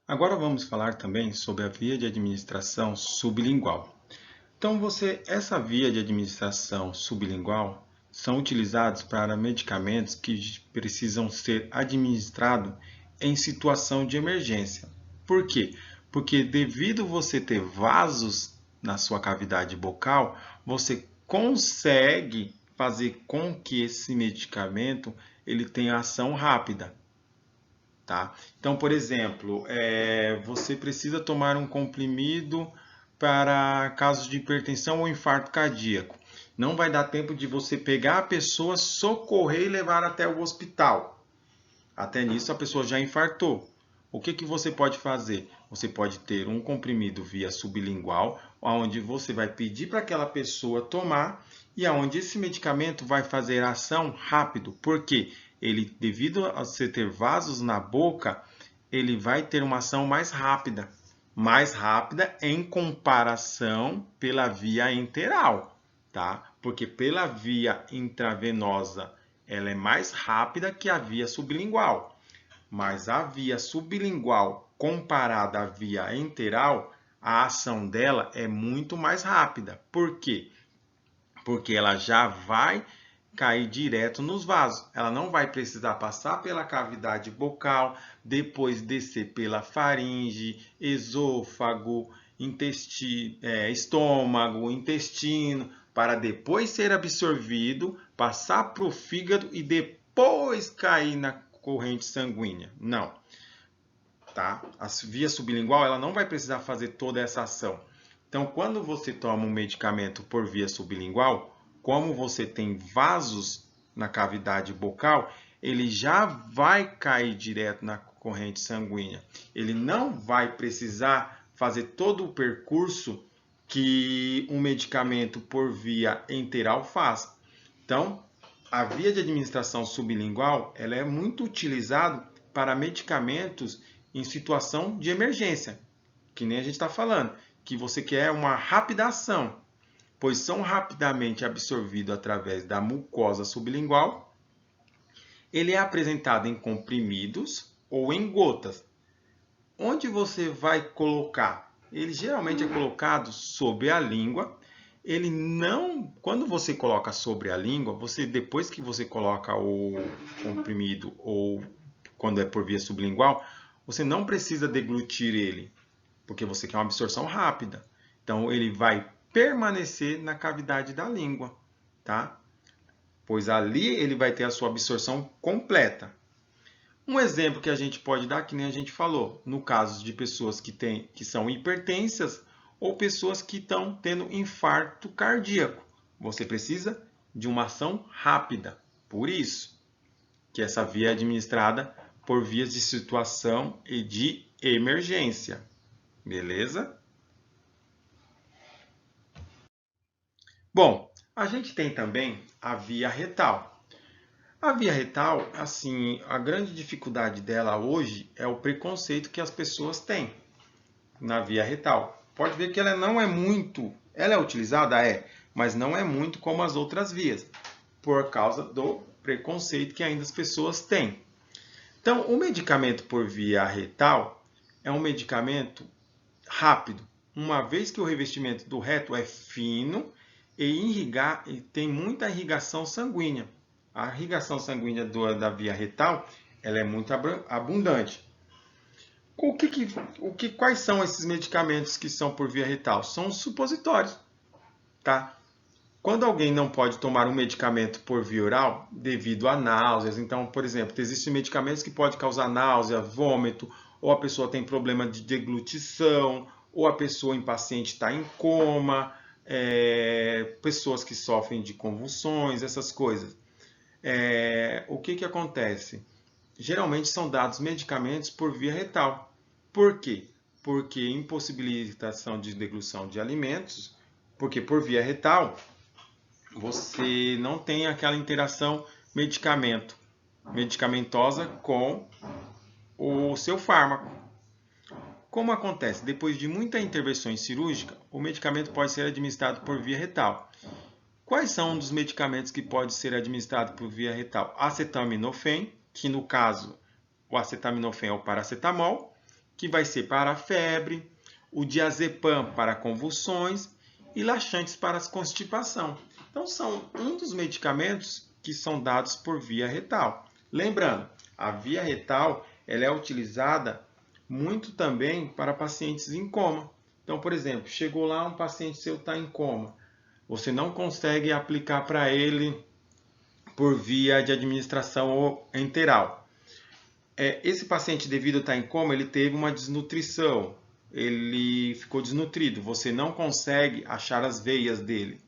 Agora vamos falar também sobre a via de administração sublingual. Então, essa via de administração sublingual são utilizados para medicamentos que precisam ser administrados em situação de emergência. Por quê? Porque devido você ter vasos na sua cavidade bucal, você consegue fazer com que esse medicamento ele tenha ação rápida. Tá? Então, por exemplo, você precisa tomar um comprimido para casos de hipertensão ou infarto cardíaco. Não vai dar tempo de você pegar a pessoa, socorrer e levar até o hospital. Até nisso a pessoa já infartou. O que que você pode fazer? Você pode ter um comprimido via sublingual, onde você vai pedir para aquela pessoa tomar e aonde esse medicamento vai fazer ação rápido. Por quê? Ele, devido a você ter vasos na boca, ele vai ter uma ação mais rápida em comparação pela via enteral, tá? Porque pela via intravenosa ela é mais rápida que a via sublingual, mas a via sublingual comparada à via enteral, a ação dela é muito mais rápida. Por quê? Porque ela já vai cair direto nos vasos. Ela não vai precisar passar pela cavidade bucal, depois descer pela faringe, esôfago, estômago, intestino, para depois ser absorvido, passar para o fígado e depois cair na corrente sanguínea. Não, tá? A via sublingual ela não vai precisar fazer toda essa ação. Então, quando você toma um medicamento por via sublingual, como você tem vasos na cavidade bucal, ele já vai cair direto na corrente sanguínea. Ele não vai precisar fazer todo o percurso que um medicamento por via enteral faz. Então, a via de administração sublingual ela é muito utilizada para medicamentos em situação de emergência, que nem a gente está falando, que você quer uma rápida ação, pois são rapidamente absorvidos através da mucosa sublingual. Ele é apresentado em comprimidos ou em gotas. Onde você vai colocar? Ele geralmente é colocado sobre a língua. Ele não, quando você coloca sobre a língua, você depois que você coloca o comprimido ou quando é por via sublingual, você não precisa deglutir ele, porque você quer uma absorção rápida. Então ele vai permanecer na cavidade da língua, tá? Pois ali ele vai ter a sua absorção completa. Um exemplo que a gente pode dar, que nem a gente falou, no caso de pessoas que são hipertensas ou pessoas que estão tendo infarto cardíaco. Você precisa de uma ação rápida. Por isso que essa via é administrada por vias de situação e de emergência. Beleza? Bom, a gente tem também a via retal. A via retal, assim, a grande dificuldade dela hoje é o preconceito que as pessoas têm na via retal. Pode ver que ela não é muito, ela é utilizada, mas não é muito como as outras vias, por causa do preconceito que ainda as pessoas têm. Então, o medicamento por via retal é um medicamento rápido, uma vez que o revestimento do reto é fino e tem muita irrigação sanguínea. A irrigação sanguínea da via retal ela é muito abundante. Quais são esses medicamentos que são por via retal? São os supositórios, tá? Quando alguém não pode tomar um medicamento por via oral devido a náuseas, então, por exemplo, existem medicamentos que podem causar náusea, vômito, ou a pessoa tem problema de deglutição, ou a pessoa impaciente está em coma, pessoas que sofrem de convulsões, essas coisas. O que acontece? Geralmente são dados medicamentos por via retal. Por quê? Porque impossibilitação de deglução de alimentos, porque por via retal você não tem aquela interação medicamentosa com o seu fármaco. Como acontece? Depois de muita intervenção cirúrgica, o medicamento pode ser administrado por via retal. Quais são os medicamentos que podem ser administrados por via retal? Acetaminofém, que no caso o acetaminofém é o paracetamol, que vai ser para a febre, o diazepam para convulsões e laxantes para a constipação. Então, são um dos medicamentos que são dados por via retal. Lembrando, a via retal ela é utilizada muito também para pacientes em coma. Então, por exemplo, chegou lá um paciente seu está em coma. Você não consegue aplicar para ele por via de administração enteral. Esse paciente, devido a estar em coma, ele teve uma desnutrição. Ele ficou desnutrido. Você não consegue achar as veias dele.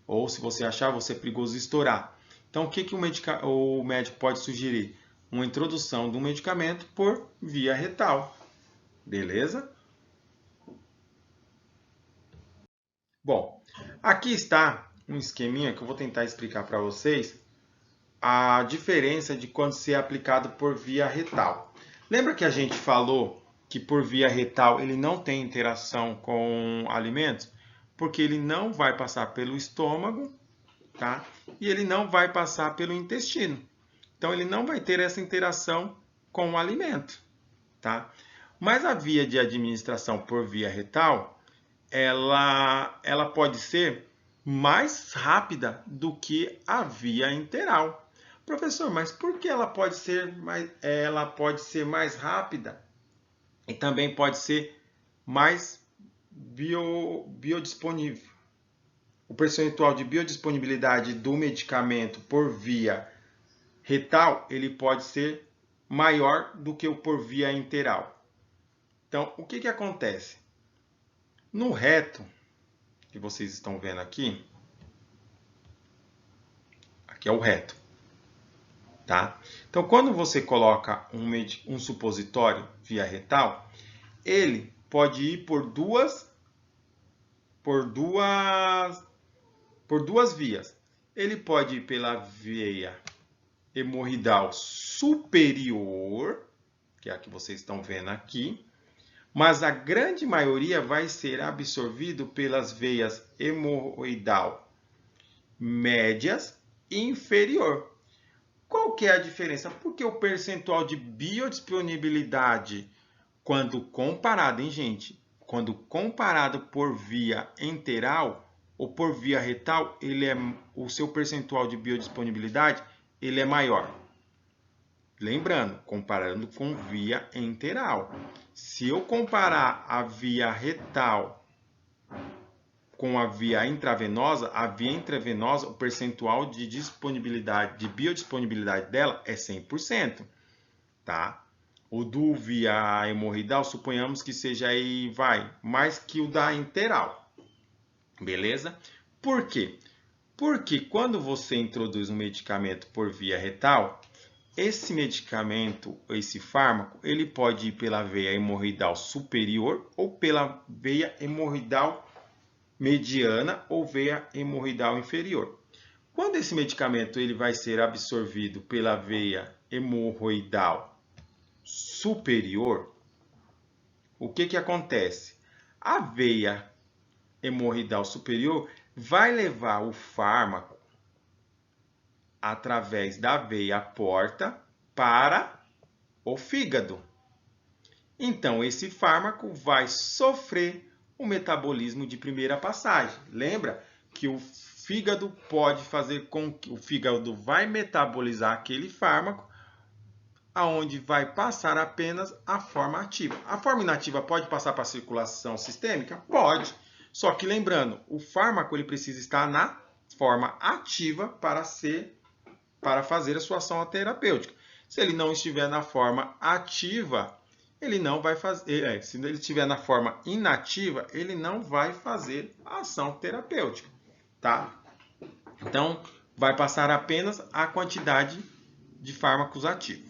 Ou se você achar, você é perigoso estourar. Então, o que o médico pode sugerir? Uma introdução do medicamento por via retal. Beleza? Bom, aqui está um esqueminha que eu vou tentar explicar para vocês a diferença de quando se é aplicado por via retal. Lembra que a gente falou que por via retal ele não tem interação com alimentos? Porque ele não vai passar pelo estômago, tá? E ele não vai passar pelo intestino. Então, ele não vai ter essa interação com o alimento, tá? Mas a via de administração por via retal, ela pode ser mais rápida do que a via enteral. Professor, mas por que ela pode ser mais rápida e também pode ser mais biodisponível? O percentual de biodisponibilidade do medicamento por via retal, ele pode ser maior do que o por via enteral. Então, o que acontece? No reto, que vocês estão vendo aqui é o reto. Tá? Então, quando você coloca um supositório via retal, ele pode ir por duas vias. Ele pode ir pela veia hemorroidal superior, que é a que vocês estão vendo aqui, mas a grande maioria vai ser absorvido pelas veias hemorroidal médias e inferior. Qual que é a diferença? Porque o percentual de biodisponibilidade, quando comparado, hein, gente? Quando comparado por via enteral ou por via retal, o seu percentual de biodisponibilidade ele é maior. Lembrando, comparando com via enteral. Se eu comparar a via retal com a via intravenosa, o percentual de disponibilidade, de biodisponibilidade dela é 100%, tá? O do via hemorroidal, suponhamos que seja aí, mais que o da enteral, beleza? Por quê? Porque quando você introduz um medicamento por via retal, esse medicamento, esse fármaco, ele pode ir pela veia hemorroidal superior ou pela veia hemorroidal mediana ou veia hemorroidal inferior. Quando esse medicamento ele vai ser absorvido pela veia hemorroidal superior, o que acontece? A veia hemorroidal superior vai levar o fármaco através da veia porta para o fígado. Então, esse fármaco vai sofrer o metabolismo de primeira passagem. Lembra que o fígado pode fazer com que o fígado vai metabolizar aquele fármaco, aonde vai passar apenas a forma ativa. A forma inativa pode passar para a circulação sistêmica? Pode. Só que lembrando, o fármaco ele precisa estar na forma ativa para fazer a sua ação terapêutica. Se ele não estiver na forma ativa, ele não vai fazer. Se ele estiver na forma inativa, ele não vai fazer a ação terapêutica, tá? Então, vai passar apenas a quantidade de fármacos ativos.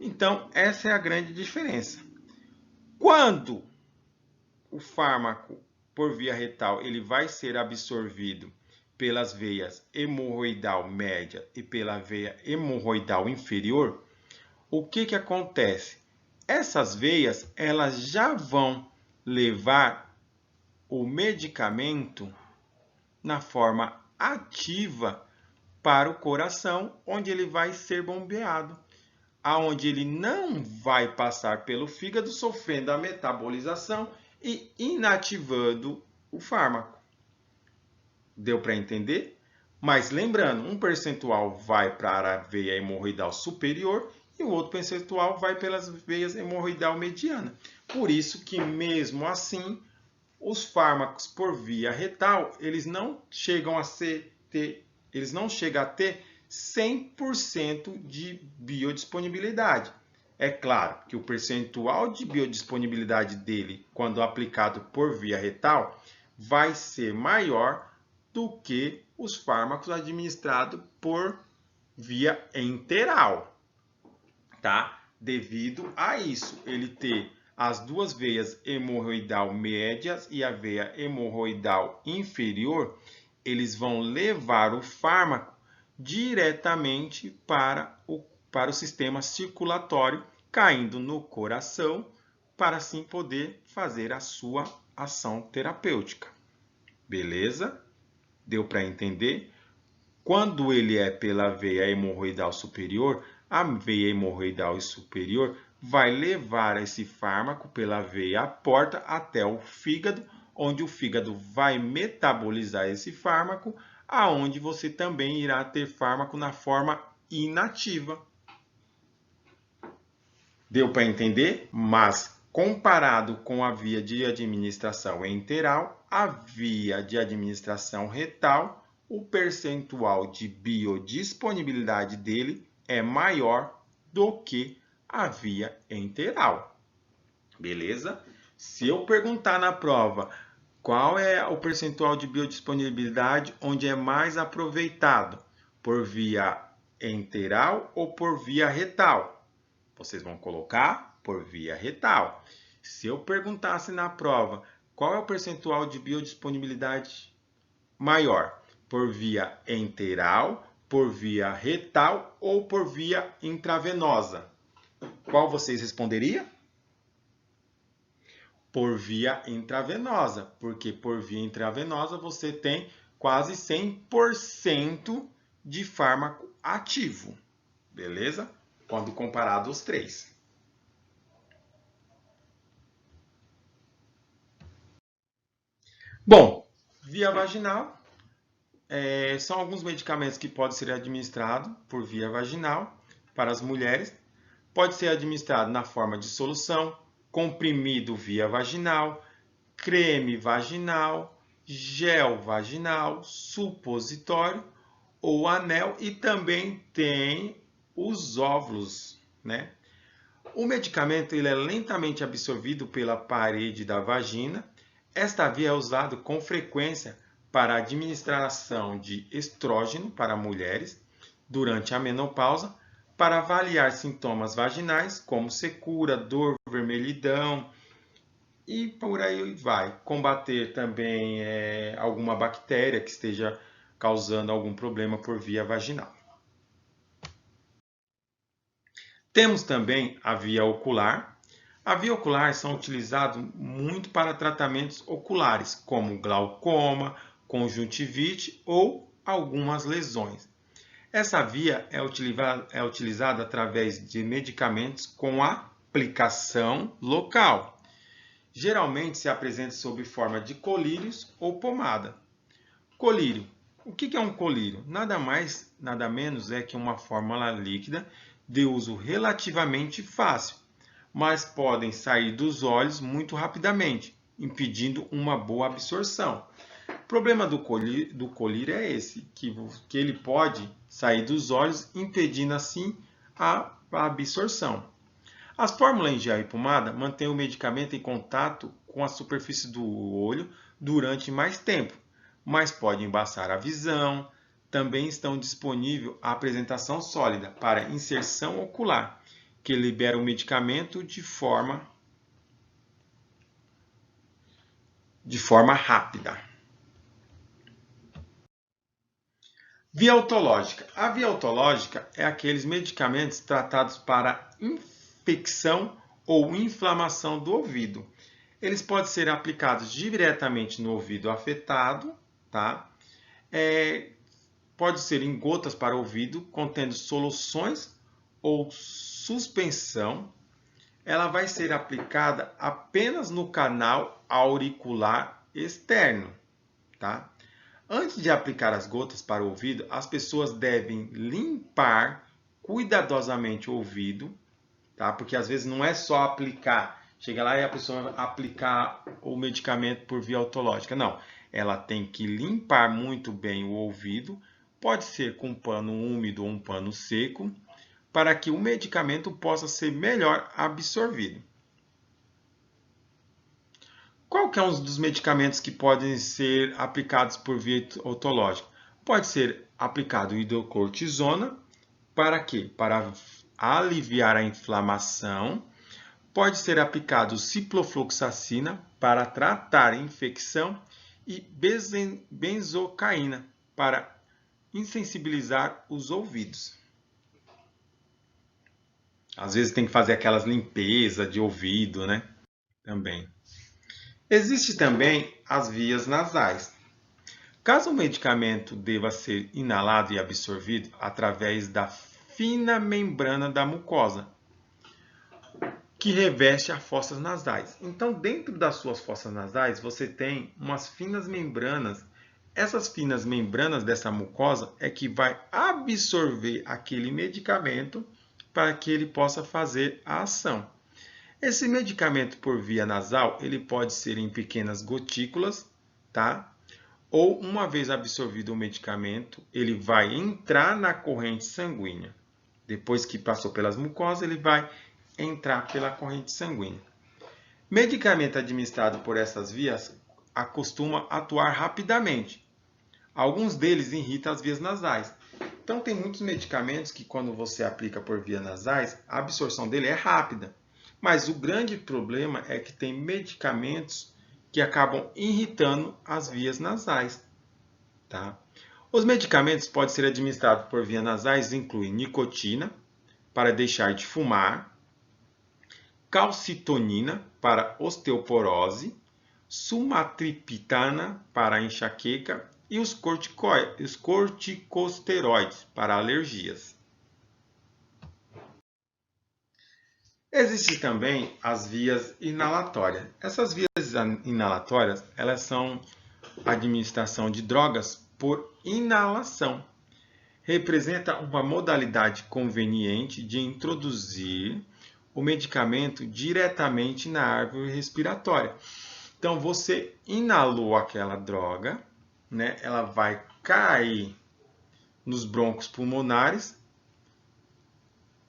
Então, essa é a grande diferença. Quando o fármaco por via retal ele vai ser absorvido pelas veias hemorroidal média e pela veia hemorroidal inferior, o que acontece? Essas veias elas já vão levar o medicamento na forma ativa para o coração, onde ele vai ser bombeado. aonde ele não vai passar pelo fígado, sofrendo a metabolização e inativando o fármaco. Deu para entender? Mas lembrando, um percentual vai para a veia hemorroidal superior e o outro percentual vai pelas veias hemorroidal mediana. Por isso que, mesmo assim, os fármacos por via retal, eles não chegam a ter 100% de biodisponibilidade. É claro que o percentual de biodisponibilidade dele, quando aplicado por via retal, vai ser maior do que os fármacos administrados por via enteral, tá? Devido a isso, ele ter as duas veias hemorroidal médias e a veia hemorroidal inferior, eles vão levar o fármaco diretamente para o sistema circulatório, caindo no coração, para assim poder fazer a sua ação terapêutica. Beleza? Deu para entender? Quando ele é pela veia hemorroidal superior, a veia hemorroidal superior vai levar esse fármaco pela veia porta até o fígado, onde o fígado vai metabolizar esse fármaco, aonde você também irá ter fármaco na forma inativa. Deu para entender? Mas comparado com a via de administração enteral, a via de administração retal, o percentual de biodisponibilidade dele é maior do que a via enteral. Beleza? Se eu perguntar na prova qual é o percentual de biodisponibilidade onde é mais aproveitado, por via enteral ou por via retal? Vocês vão colocar por via retal. Se eu perguntasse na prova qual é o percentual de biodisponibilidade maior, por via enteral, por via retal ou por via intravenosa, qual vocês responderiam? Por via intravenosa, porque por via intravenosa você tem quase 100% de fármaco ativo, beleza? Quando comparado os três. Bom, via vaginal são alguns medicamentos que podem ser administrados por via vaginal para as mulheres. Pode ser administrado na forma de solução, comprimido via vaginal, creme vaginal, gel vaginal, supositório ou anel, e também tem os óvulos, né? O medicamento ele é lentamente absorvido pela parede da vagina. Esta via é usada com frequência para a administração de estrógeno para mulheres durante a menopausa, para avaliar sintomas vaginais como secura, dor, vermelhidão e por aí vai. Combater também alguma bactéria que esteja causando algum problema por via vaginal. Temos também a via ocular. A via ocular são utilizados muito para tratamentos oculares, como glaucoma, conjuntivite ou algumas lesões. Essa via é utilizada através de medicamentos com aplicação local. Geralmente se apresenta sob forma de colírios ou pomada. Colírio. O que é um colírio? Nada mais, nada menos é que uma fórmula líquida de uso relativamente fácil, mas podem sair dos olhos muito rapidamente, impedindo uma boa absorção. O problema do colírio é esse, que ele pode sair dos olhos, impedindo assim a absorção. As fórmulas em gel e pomada mantêm o medicamento em contato com a superfície do olho durante mais tempo, mas podem embaçar a visão. Também estão disponíveis a apresentação sólida para inserção ocular, que libera o medicamento de forma rápida. Via otológica. A via otológica é aqueles medicamentos tratados para infecção ou inflamação do ouvido. Eles podem ser aplicados diretamente no ouvido afetado, tá? Pode ser em gotas para ouvido, contendo soluções ou suspensão, ela vai ser aplicada apenas no canal auricular externo, tá? Antes de aplicar as gotas para o ouvido, as pessoas devem limpar cuidadosamente o ouvido, tá? Porque às vezes não é só aplicar, chega lá e a pessoa aplicar o medicamento por via otológica. Não, ela tem que limpar muito bem o ouvido, pode ser com um pano úmido ou um pano seco, para que o medicamento possa ser melhor absorvido. Qual que é um dos medicamentos que podem ser aplicados por via otológica? Pode ser aplicado hidrocortisona, para quê? Para aliviar a inflamação. Pode ser aplicado ciprofloxacina, para tratar a infecção, e benzocaína, para insensibilizar os ouvidos. Às vezes tem que fazer aquelas limpezas de ouvido, né? Também. Existe também as vias nasais. Caso o medicamento deva ser inalado e absorvido através da fina membrana da mucosa, que reveste as fossas nasais. Então, dentro das suas fossas nasais, você tem umas finas membranas. Essas finas membranas dessa mucosa é que vai absorver aquele medicamento para que ele possa fazer a ação. Esse medicamento por via nasal, ele pode ser em pequenas gotículas, tá? Ou uma vez absorvido o medicamento, ele vai entrar na corrente sanguínea. Depois que passou pelas mucosas, ele vai entrar pela corrente sanguínea. Medicamento administrado por essas vias acostuma atuar rapidamente. Alguns deles irritam as vias nasais. Então, tem muitos medicamentos que, quando você aplica por vias nasais, a absorção dele é rápida. Mas o grande problema é que tem medicamentos que acabam irritando as vias nasais. Tá? Os medicamentos podem ser administrados por vias nasais incluem nicotina, para deixar de fumar, calcitonina, para osteoporose, sumatriptana, para enxaqueca, e os corticosteroides, para alergias. Existem também as vias inalatórias. Essas vias inalatórias, elas são a administração de drogas por inalação. Representa uma modalidade conveniente de introduzir o medicamento diretamente na árvore respiratória. Então, você inalou aquela droga, né? Ela vai cair nos brônquios pulmonares,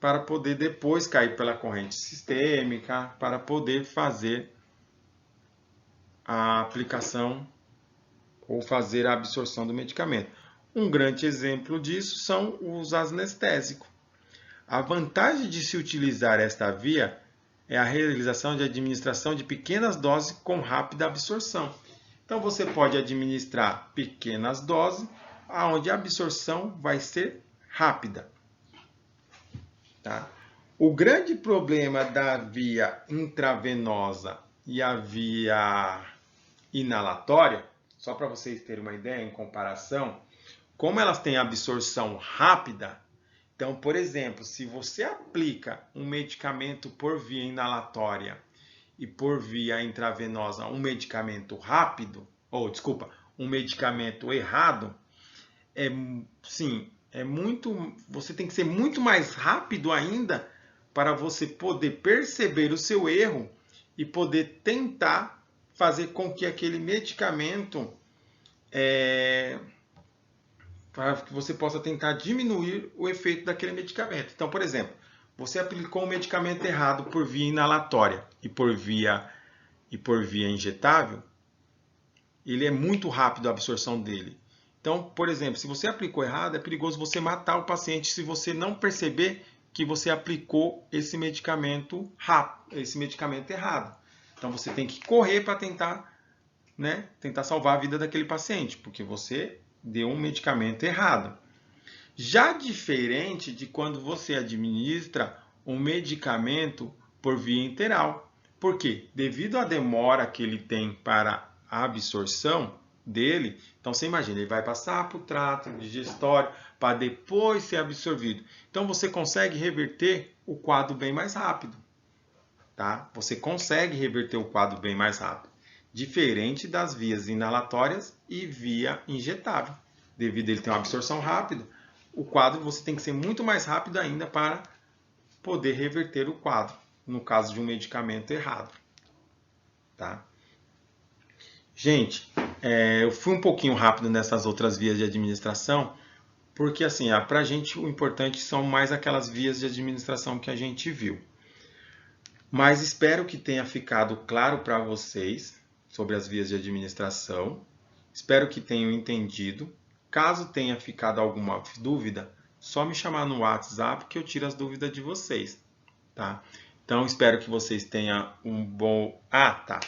para poder depois cair pela corrente sistêmica, para poder fazer a aplicação ou fazer a absorção do medicamento. Um grande exemplo disso são os anestésicos. A vantagem de se utilizar esta via é a realização de administração de pequenas doses com rápida absorção. Então, você pode administrar pequenas doses, onde a absorção vai ser rápida. Tá? O grande problema da via intravenosa e a via inalatória, só para vocês terem uma ideia em comparação, como elas têm absorção rápida, então, por exemplo, se você aplica um medicamento por via inalatória e por via intravenosa um medicamento rápido, um medicamento errado, você tem que ser muito mais rápido ainda para você poder perceber o seu erro e poder tentar fazer com que aquele medicamento, para que você possa tentar diminuir o efeito daquele medicamento. Então, por exemplo, você aplicou um medicamento errado por via inalatória e por via injetável, ele é muito rápido a absorção dele. Então, por exemplo, se você aplicou errado, é perigoso você matar o paciente se você não perceber que você aplicou esse medicamento errado. Então, você tem que correr para tentar salvar a vida daquele paciente, porque você deu um medicamento errado. Já diferente de quando você administra um medicamento por via enteral. Por quê? Devido à demora que ele tem para a absorção dele, então você imagina, ele vai passar para o trato digestório, para depois ser absorvido. Então você consegue reverter o quadro bem mais rápido. Tá? Você consegue reverter o quadro bem mais rápido. Diferente das vias inalatórias e via injetável. Devido a ele ter uma absorção rápida, o quadro você tem que ser muito mais rápido ainda para poder reverter o quadro, no caso de um medicamento errado. Tá? Gente, eu fui um pouquinho rápido nessas outras vias de administração, porque assim, para a gente o importante são mais aquelas vias de administração que a gente viu. Mas espero que tenha ficado claro para vocês sobre as vias de administração. Espero que tenham entendido. Caso tenha ficado alguma dúvida, só me chamar no WhatsApp que eu tiro as dúvidas de vocês, tá? Então, espero que vocês tenham um bom... Ah, tá.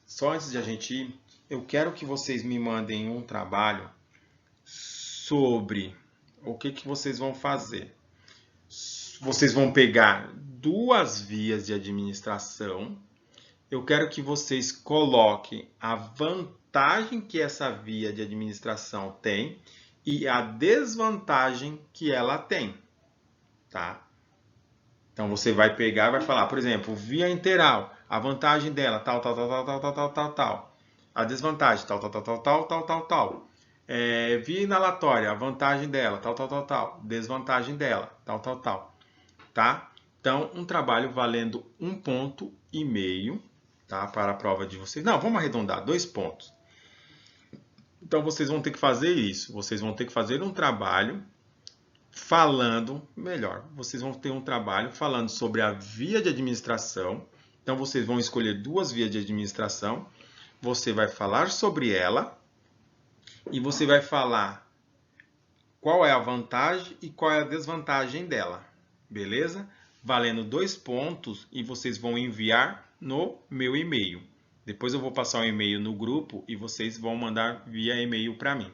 Só antes de a gente ir, eu quero que vocês me mandem um trabalho sobre o que vocês vão fazer. Vocês vão pegar duas vias de administração. Eu quero que vocês coloquem a vantagem que essa via de administração tem e a desvantagem que ela tem, tá? Então você vai pegar e vai falar, por exemplo, via interal, a vantagem dela, tal, tal, tal, tal, tal, tal, tal, tal. A desvantagem, tal, tal, tal, tal, tal, tal, tal, tal. Via inalatória, a vantagem dela, tal, tal, tal, tal. Desvantagem dela, tal, tal, tal. Tá? Então, um trabalho valendo 1,5 ponto, tá? Para a prova de vocês. Não, vamos arredondar, 2 pontos. Então, vocês vão ter que fazer isso. Vocês vão ter que fazer um trabalho falando, melhor, vocês vão ter um trabalho falando sobre a via de administração. Então, vocês vão escolher duas vias de administração. Você vai falar sobre ela e você vai falar qual é a vantagem e qual é a desvantagem dela. Beleza? Valendo 2 pontos e vocês vão enviar no meu e-mail. Depois eu vou passar o e-mail no grupo e vocês vão mandar via e-mail para mim.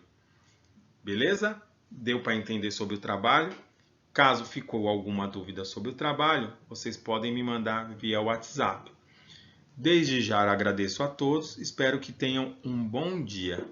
Beleza? Deu para entender sobre o trabalho? Caso ficou alguma dúvida sobre o trabalho, vocês podem me mandar via WhatsApp. Desde já agradeço a todos, espero que tenham um bom dia.